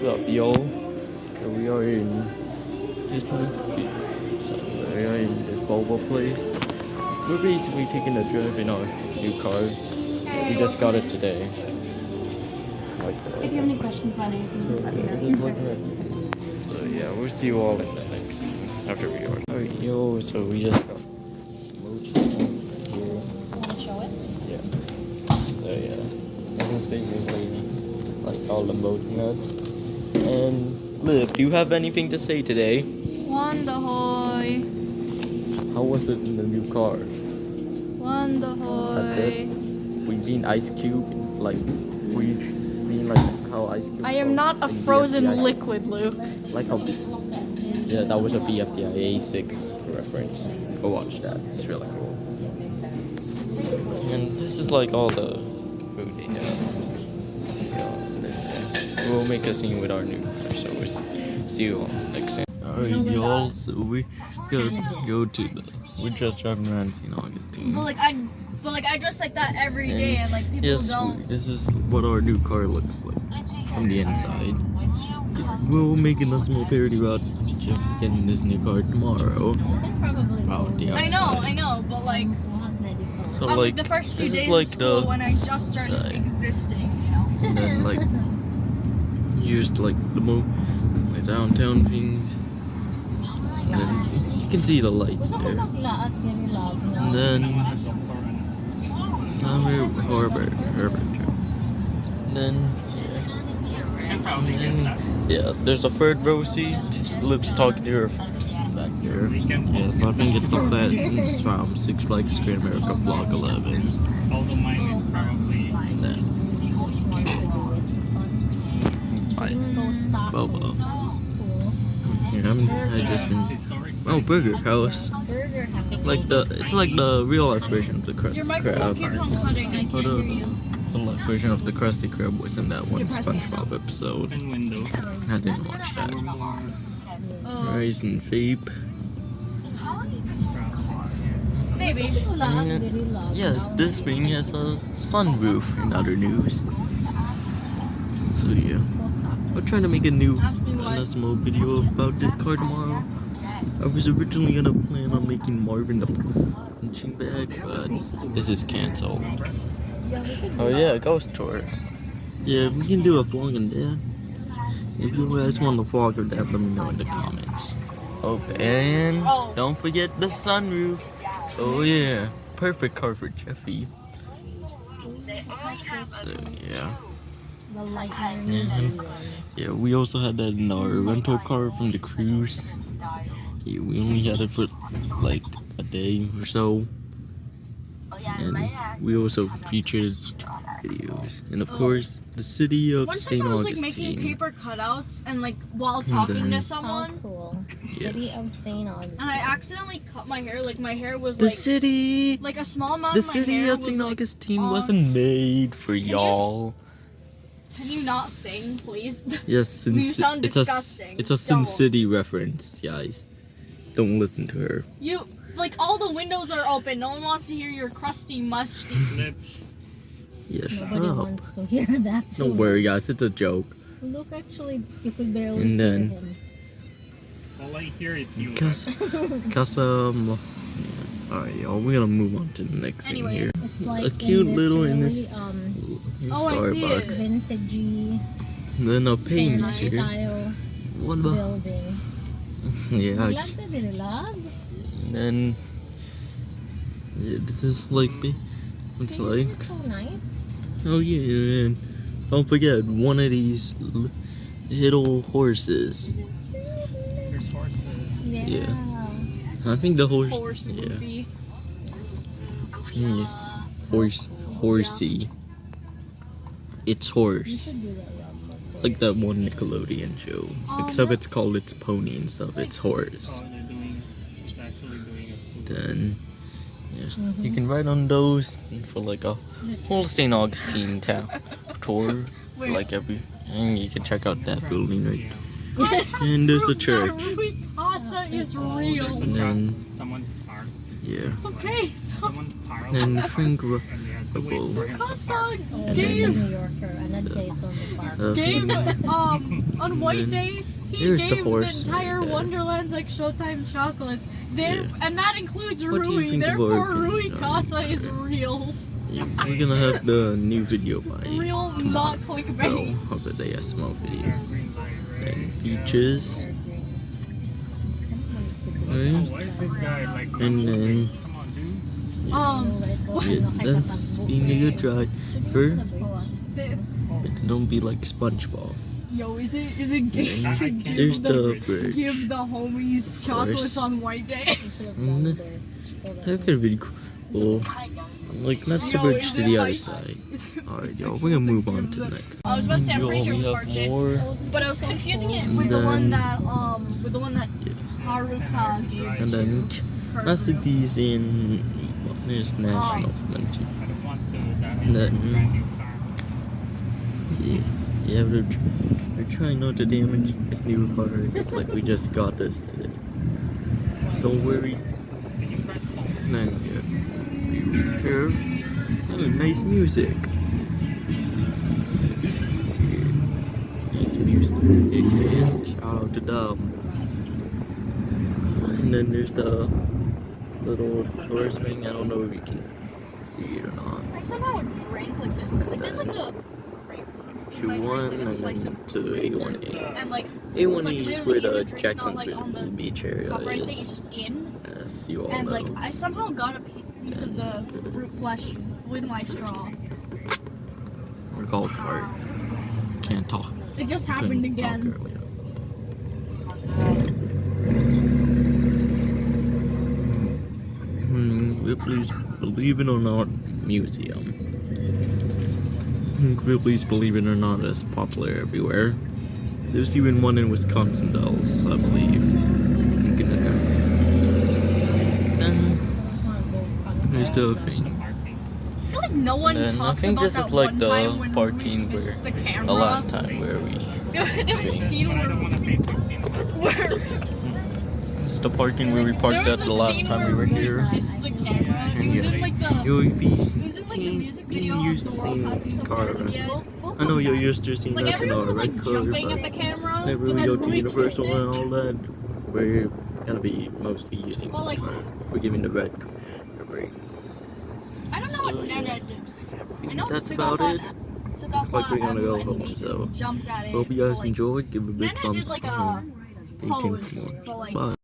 What's up, y'all? So we are in this boba place. We're basically taking a drive in our new car. We just got it today. If you have any questions about anything, just let me know. Just looking at so yeah, we'll see you all in the next after we order. Alright, yo, so we just got Mochiatsu here. Want to show it? Yeah. So yeah, this is basically like all the mochi nuts. And Liv, do you have anything to say today? Wonderhoy. How was it in the new car? Wonderhoy. That's it. We being Ice Cube, like we being like how Ice Cube. I am not a frozen liquid, Luke. Like how. Yeah, that was a BFDI A6 reference. Go watch that. It's really cool. And this is like all the food they have. We'll make a scene with our new car, so we'll see you all next time. Alright, y'all, so we gotta go to the. We're just driving around St Augustine. But I dress like that every day, and like people don't. This is what our new car looks like from the inside. We'll make a small parody about Jeff getting this new car tomorrow. About the outside. I know, but like, So, like the first few days of school when I just started existing, you know. And then like used like the downtown things. And then you can see the lights there. And then Herbert. And then yeah, there's a third row seat. Liv's talking to her back there. Yeah, so I think it's the that it's from Six Flags Great America Vlog 11. Although mine is probably Boba. Yeah, I just been. Oh, Burger House. Like it's like the real life version of the Krusty Krab. The live version of the Krusty Krab was in that one SpongeBob episode. I didn't watch that. Rise and Vape. Maybe. Yes, this thing has a sunroof in other news. So yeah, we're trying to make a new small video about this car tomorrow. I was originally gonna plan on making Marvin the punching bag, but this is cancelled. Oh yeah, ghost tour. Yeah, we can do a vlog on that. If you guys want to vlog of that, let me know in the comments. Okay, and don't forget the sunroof. Oh yeah, perfect car for Jeffy. So yeah. Yeah, we also had that in our rental car from the cruise. Yeah, we only had it for like a day or so. And we also featured videos. And of course, the city of St. Augustine. I was like making paper cutouts and like while talking to someone. Cool. Yes. City of St. Augustine. And I accidentally cut my hair. Like my hair was The like city. like a small amount The of my city hair of was, St. like, Augustine wasn't made for y'all. Can you not sing, please? Yes, You sound disgusting. It's a Sin City reference, guys. Don't listen to her. You like all the windows are open. No one wants to hear your crusty, musty. Yeah, shut Nobody up. wants to hear that too. Don't worry, guys. It's a joke. Look, actually, you could barely And then- hear him. all I hear is you. Alright, y'all. We're gonna move on to the next thing Anyways. here. It's like A cute in this little really, in this Oh, I see it. Starbucks. vintagey And then a paint Spanish here. style What the? building. Yeah. Nilag ka din, nilag? And then yeah, this is like it's See, like. It's so nice. Oh yeah, and don't forget one of these little horses. There's horses. Yeah. I think the horse. Horse Yeah. Luffy. Yeah. Horsey. It's You horse. should do that, yeah. Like that one Nickelodeon show. Except it's called It's Pony and stuff. It's horse. Oh, it's actually doing it. Then yes, you can ride on those for like a whole St. Augustine town tour. Like and you can check out that building right. And there's a church. Pasta is real. And then Someone parked. Yeah. It's okay. So Someone piled And up think and they had to wait about for him to Casa park. Oh, there's a gave New Yorker. Anad kayo ito ng park. gave on White then Day he there's the gave horse the entire right there. Wonderland's like Showtime chocolates. There Yeah. and that includes What do you Rui. think of Therefore our Rui opinion on Casa it? is real. Yeah, we're gonna have the new video by Real, not clickbait. of the ASMR video. Yeah, green light, right? And beaches. Oh, Right? why is this guy like? And then Come on, dude. yeah, that's being a good driver. Don't be like SpongeBob. Yo, is it gay And to there's give the the bridge. give the homies chocolates on White Day? And that could be cool. Like that's the Yo, bridge is to it the like- other side. Alright, y'all, we're gonna move on to the next. I was about to say I'm pretty sure it was We heart have shaped, more, but I was confusing it And with the one then- that yeah. Haruka gave And then to her that's group. these in there's national mention. I don't want that And then brand new car. yeah, they're trying not to damage this new car. It's like we just got this today. Don't worry. Did you press home? And then yeah, we hear nice music. Yeah, nice music. And shout out to them. And then there's the little tourist thing. I don't know if you can see it or not. I somehow drank like this. Like this like a grape. To one and then to A1A. And like A1A is where literally in the the drink, not, Jacksonville like, on the beach area cup or anything, it's is. just in. As you all And know. like I somehow got a piece of the fruit flesh with my straw. Or golf cart. Can't talk. It just happened Couldn't talk again. earlier. Ripley's Believe It or Not Museum. Ripley's Believe It or Not is popular everywhere. There's even one in Wisconsin Dells, I believe. You can Then there's the thing. I feel like no one And then I talks think about this that is like one the time when parking we missed where the camera. the last time where we There was a scene But I don't where, want to pay 15 bucks. it's the parking where we parked there at was the a last scene time we where were here. missed the camera. It was Yeah. in like the You'll be it was in like the music video of used the to World seeing Cup the car. 2007. I know you're used to seeing Like us in everyone our was like red car, jumping at the but camera. whenever but we then go to Rui Universal twisted. and all that, we're gonna be mostly using Well, this like- car. We're giving the red a break. I don't know So, what yeah. Nana did. I know That's Tsukasa- about it. Tsukasa Looks like we're gonna go and home, Nathan so jumped at it. hope you guys but, like, enjoyed. Give a big Nana thumbs did like up. a Stay tuned pose, for more. but like Bye.